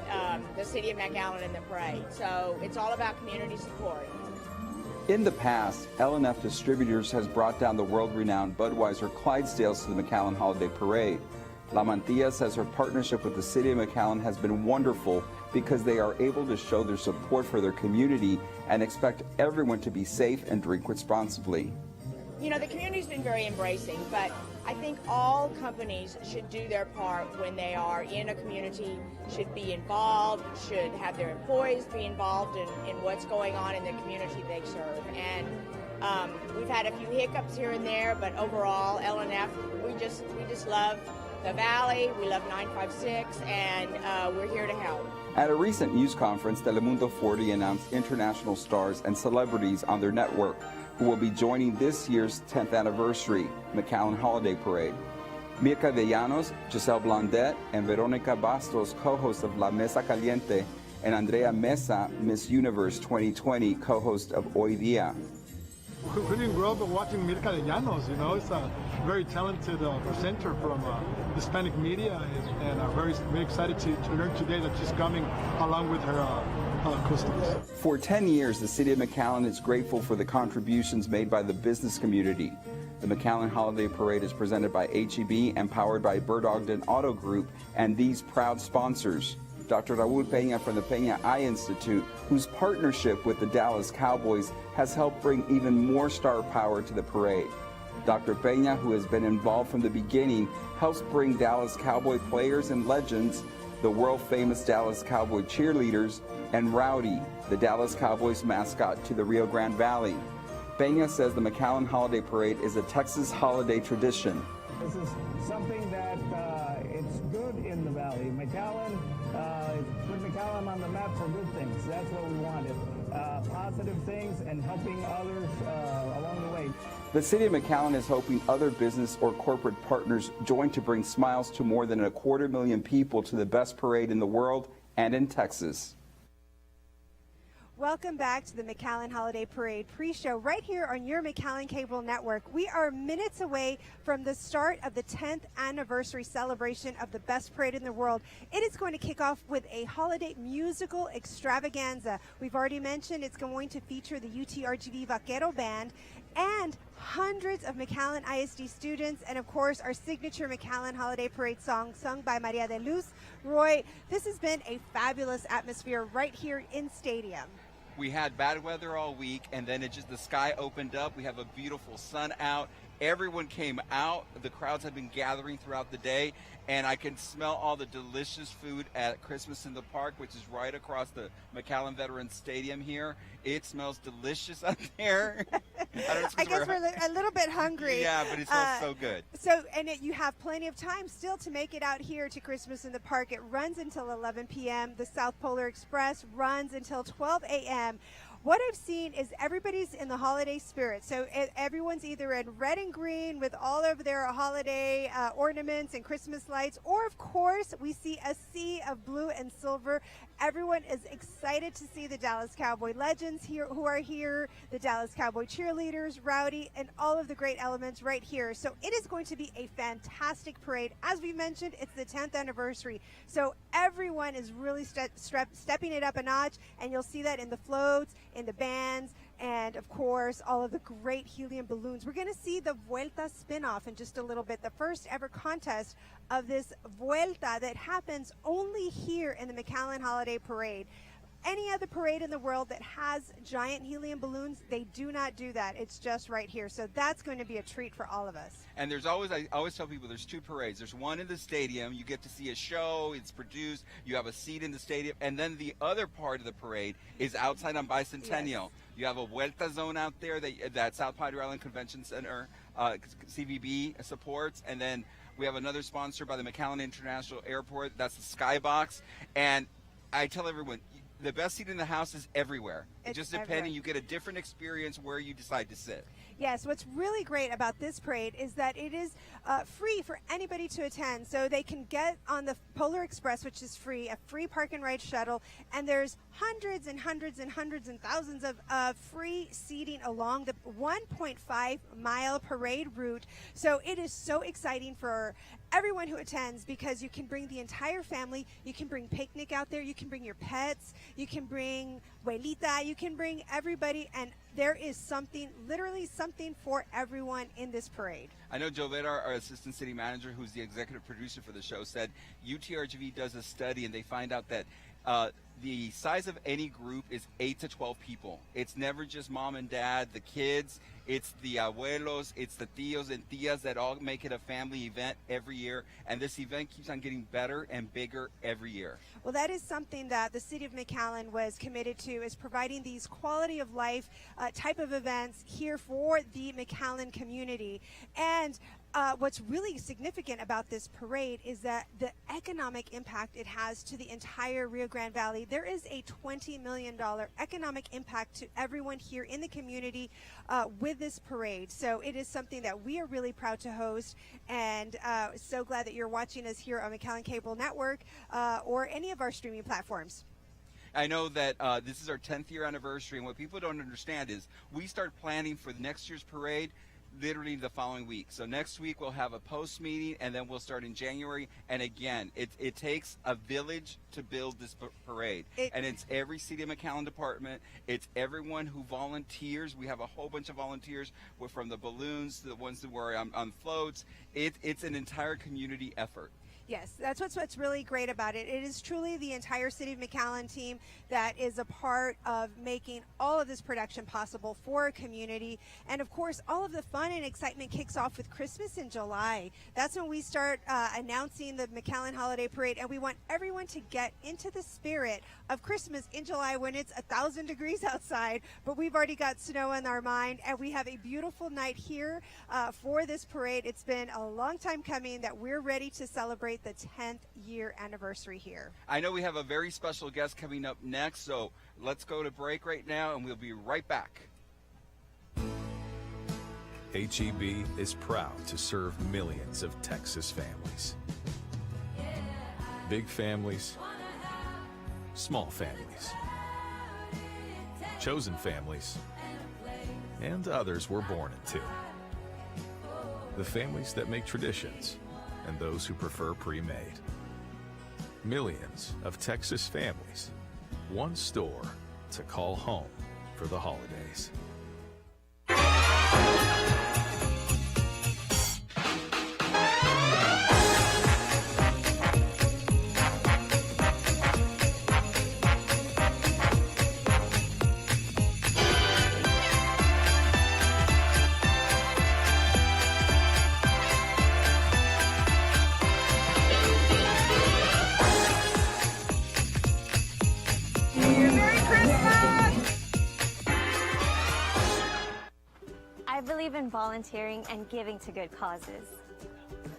the city of McAllen and the parade. So it's all about community support. In the past, L&F Distributors has brought down the world-renowned Budweiser Clydesdales to the McAllen Holiday Parade. La Mantilla says her partnership with the city of McAllen has been wonderful because they are able to show their support for their community and expect everyone to be safe and drink responsibly. You know, the community's been very embracing, but I think all companies should do their part when they are in a community, should be involved, should have their employees be involved in what's going on in the community they serve. And we've had a few hiccups here and there, but overall, L&F, we just love the Valley, we love 956, and we're here to help. At a recent news conference, Telemundo 40 announced international stars and celebrities on their network who will be joining this year's 10th anniversary McAllen Holiday Parade. Mirka Villanos, Giselle Blondet, and Veronica Bastos, co-hosts of La Mesa Caliente, and Andrea Mesa, Miss Universe 2020, co-host of Hoy Día. We didn't grow up watching Mirka Villanos, you know, it's a very talented presenter from Hispanic media, and I'm very excited to learn today that she's coming along with her customers. For 10 years, the city of McAllen is grateful for the contributions made by the business community. The McAllen Holiday Parade is presented by HEB and powered by Bird Ogden Auto Group and these proud sponsors. Dr. Raul Peña from the Peña Eye Institute, whose partnership with the Dallas Cowboys has helped bring even more star power to the parade. Dr. Peña, who has been involved from the beginning, helps bring Dallas Cowboy players and legends, the world-famous Dallas Cowboy cheerleaders, and Rowdy, the Dallas Cowboys mascot, to the Rio Grande Valley. Peña says the McAllen Holiday Parade is a Texas holiday tradition. This is something that it's good in the Valley. McAllen, put McAllen on the map for good things. That's what we wanted. Positive things and helping others along the way. The city of McAllen is hoping other business or corporate partners join to bring smiles to more than 250,000 people to the best parade in the world and in Texas. Welcome back to the McAllen Holiday Parade pre-show right here on your McAllen Cable Network. We are minutes away from the start of the 10th anniversary celebration of the best parade in the world. It is going to kick off with a holiday musical extravaganza. We've already mentioned it's going to feature the UTRGV Vaquero Band and hundreds of McAllen ISD students, and of course our signature McAllen Holiday Parade song sung by Maria de Luz. Roy, this has been a fabulous atmosphere right here in Stadium. We had bad weather all week, and then the sky opened up. We have a beautiful sun out. Everyone came out. The crowds have been gathering throughout the day, and I can smell all the delicious food at Christmas in the Park, which is right across the McAllen Veterans Stadium here. It smells delicious out there. I guess we're a little bit hungry. Yeah, but it smells so good. You have plenty of time still to make it out here to Christmas in the Park. It runs until 11 p.m. The South Polar Express runs until 12 a.m. What I've seen is everybody's in the holiday spirit. So everyone's either in red and green with all of their holiday ornaments and Christmas lights, or of course we see a sea of blue and silver. Everyone is excited to see the Dallas Cowboy legends here who are here, the Dallas Cowboy cheerleaders, Rowdy, and all of the great elements right here. So it is going to be a fantastic parade. As we mentioned, it's the 10th anniversary. So everyone is really stepping it up a notch, and you'll see that in the floats, in the bands, and of course all of the great helium balloons. We're going to see the Vuelta spin-off in just a little bit, the first ever contest of this Vuelta that happens only here in the McAllen Holiday Parade. Any other parade in the world that has giant helium balloons, they do not do that. It's just right here. So that's going to be a treat for all of us. And I always tell people there's two parades. There's one in the stadium. You get to see a show. It's produced. You have a seat in the stadium. And then the other part of the parade is outside on Bicentennial. Yes. You have a Vuelta zone out there that South Padre Island Convention Center, CVB supports. And then we have another sponsor by the McAllen International Airport. That's the Skybox. And I tell everyone, the best seat in the house is everywhere. It's just depending, you get a different experience where you decide to sit. Yes, what's really great about this parade is that it is free for anybody to attend. So they can get on the Polar Express, which is free, a free park and ride shuttle, and there's hundreds and hundreds and hundreds and thousands of free seating along the 1.5-mile parade route. So it is so exciting for everyone who attends because you can bring the entire family, you can bring picnic out there, you can bring your pets, you can bring abuelita, you can bring everybody, and there is something, literally something for everyone in this parade. I know Jovetta, our assistant city manager, who's the executive producer for the show, said UTRGV does a study and they find out that the size of any group is 8 to 12 people. It's never just mom and dad, the kids, it's the abuelos, it's the tios and tias that all make it a family event every year. And this event keeps on getting better and bigger every year. Well, that is something that the city of McAllen was committed to, is providing these quality of life type of events here for the McAllen community. And what's really significant about this parade is that the economic impact it has to the entire Rio Grande Valley. There is a $20 million economic impact to everyone here in the community with this parade. So it is something that we are really proud to host, and so glad that you're watching us here on McAllen Cable Network or any of our streaming platforms. I know that this is our 10th year anniversary, and what people don't understand is we start planning for the next year's parade literally the following week. So next week we'll have a post meeting, and then we'll start in January. And again, it takes a village to build this parade, and it's every City of McAllen department. It's everyone who volunteers. We have a whole bunch of volunteers, from the balloons to the ones that were on floats. It's an entire community effort. Yes, that's what's really great about it. It is truly the entire City of McAllen team that is a part of making all of this production possible for a community. And of course, all of the fun and excitement kicks off with Christmas in July. That's when we start announcing the McAllen Holiday Parade, and we want everyone to get into the spirit of Christmas in July when it's 1,000 degrees outside, but we've already got snow in our mind, and we have a beautiful night here for this parade. It's been a long time coming that we're ready to celebrate the 10th year anniversary here. I know we have a very special guest coming up next, so let's go to break right now, and we'll be right back. HEB is proud to serve millions of Texas families. Big families, small families. chosen families, and others were born into. The families that make traditions and those who prefer pre-made. Millions of Texas families, one store to call home for the holidays. I believe in volunteering and giving to good causes.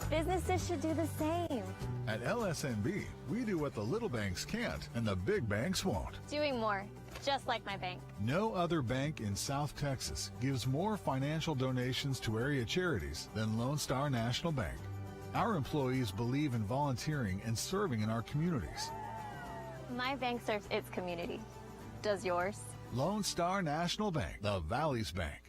Businesses should do the same. At LSNB, we do what the little banks can't and the big banks won't. Doing more, just like my bank. No other bank in South Texas gives more financial donations to area charities than Lone Star National Bank. Our employees believe in volunteering and serving in our communities. My bank serves its community. Does yours? Lone Star National Bank, the Valley's Bank.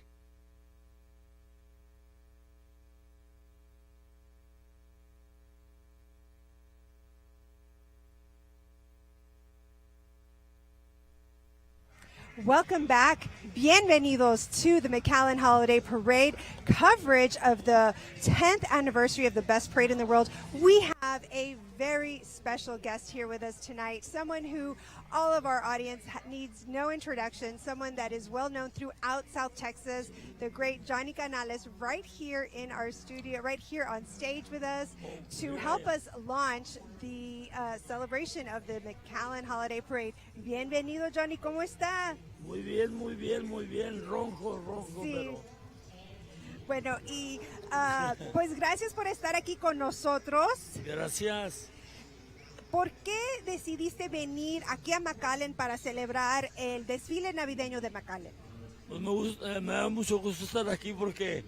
Welcome back. Bienvenidos to the McAllen Holiday Parade coverage of the 10th anniversary of the best parade in the world. We have a very special guest here with us tonight, someone who all of our audience needs no introduction, someone that is well known throughout South Texas, the great Johnny Canales, right here in our studio, right here on stage with us to help us launch the celebration of the McAllen Holiday Parade. Bienvenido, Johnny, ¿cómo está? Muy bien, muy bien, muy bien, ronco, Sí. pero... Bueno, y pues gracias por estar aquí con nosotros. Gracias. ¿Por qué decidiste venir aquí a McAllen para celebrar el desfile navideño de McAllen? Pues me da mucho gusto estar aquí porque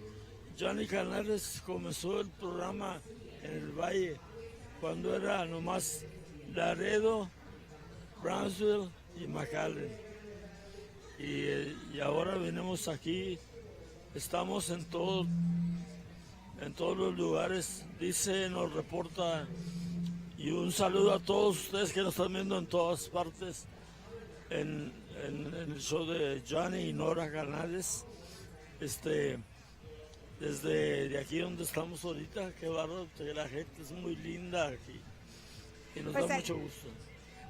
Johnny Canales comenzó el programa en el Valle cuando era nomás Laredo, Brownsville y McAllen. Y ahora venimos aquí, estamos en todos los lugares, dice, nos reporta. Y un saludo a todos ustedes que nos están viendo en todas partes en el show de Johnny y Nora Canales. Desde de aquí donde estamos ahorita, qué bárbaro, la gente es muy linda aquí y nos Pues da mucho gusto.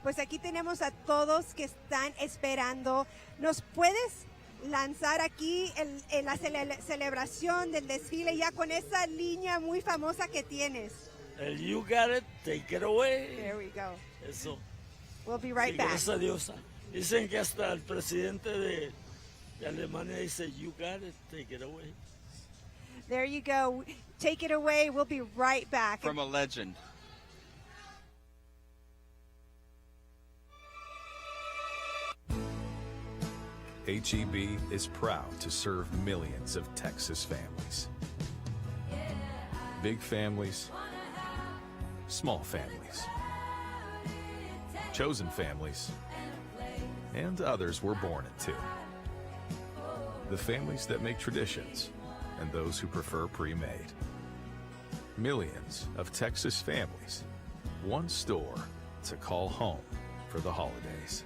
Pues aquí tenemos a todos que están esperando. ¿Nos puedes lanzar aquí la celebración del desfile ya con esa línea muy famosa que tienes? El You Got It, Take It Away. There we go. Eso. We'll be right Sí, back. gracias a Dios. Dicen que hasta el presidente de Alemania dice You Got It, Take It Away. There you go. Take it away. We'll be right back. From a legend. HEB is proud to serve millions of Texas families. Big families, small families, chosen families, and others were born into. The families that make traditions and those who prefer pre-made. Millions of Texas families, one store to call home for the holidays.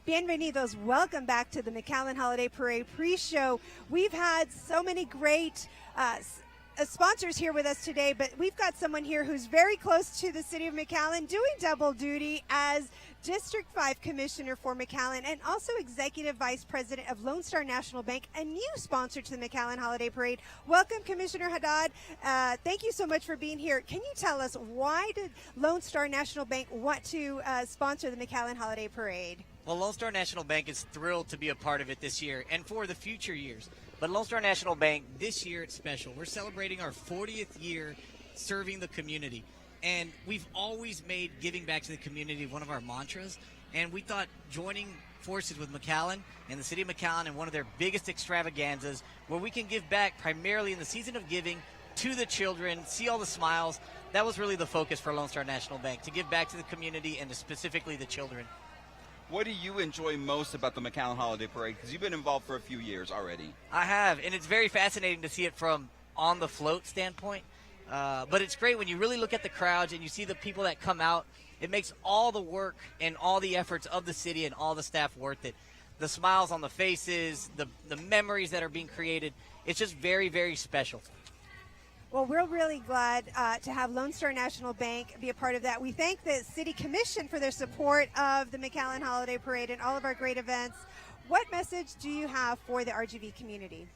Bienvenidos. Welcome back to the McAllen Holiday Parade pre-show. We've had so many great sponsors here with us today, but we've got someone here who's very close to the city of McAllen doing double duty as District 5 Commissioner for McAllen and also Executive Vice President of Lone Star National Bank, a new sponsor to the McAllen Holiday Parade. Welcome, Commissioner Haddad. Thank you so much for being here. Can you tell us why did Lone Star National Bank want to sponsor the McAllen Holiday Parade? Well, Lone Star National Bank is thrilled to be a part of it this year and for the future years. But Lone Star National Bank, this year it's special. We're celebrating our 40th year serving the community. And we've always made giving back to the community one of our mantras. And we thought joining forces with McAllen and the city of McAllen in one of their biggest extravaganzas, where we can give back primarily in the season of giving to the children, see all the smiles. That was really the focus for Lone Star National Bank, to give back to the community and to specifically the children. What do you enjoy most about the McAllen Holiday Parade? Because you've been involved for a few years already. I have, and it's very fascinating to see it from on the float standpoint. But it's great when you really look at the crowds and you see the people that come out. It makes all the work and all the efforts of the city and all the staff worth it. The smiles on the faces, the memories that are being created. It's just very, very special. Well, we're really glad to have Lone Star National Bank be a part of that. We thank the City Commission for their support of the McAllen Holiday Parade and all of our great events. What message do you have for the RGV community?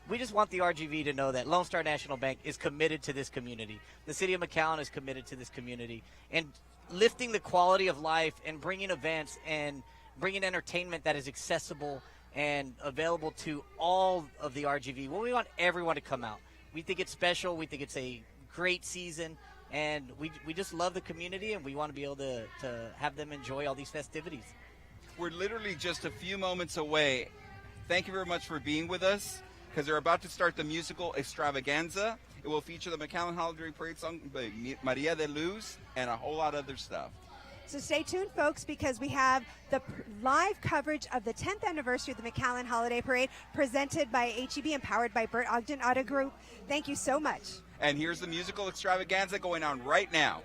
We just want the RGV to know that Lone Star National Bank is committed to this community. The city of McAllen is committed to this community. And lifting the quality of life and bringing events and bringing entertainment that is accessible and available to all of the RGV. Well, we want everyone to come out. We think it's special. We think it's a great season. And we just love the community, and we want to be able to have them enjoy all these festivities. We're literally just a few moments away. Thank you very much for being with us, because they're about to start the musical extravaganza. It will feature the McAllen Holiday Parade song by Maria de Luz and a whole lot of other stuff. So stay tuned, folks, because we have the live coverage of the 10th anniversary of the McAllen Holiday Parade presented by HEB and powered by Burt Ogden Auto Group. Thank you so much. And here's the musical extravaganza going on right now.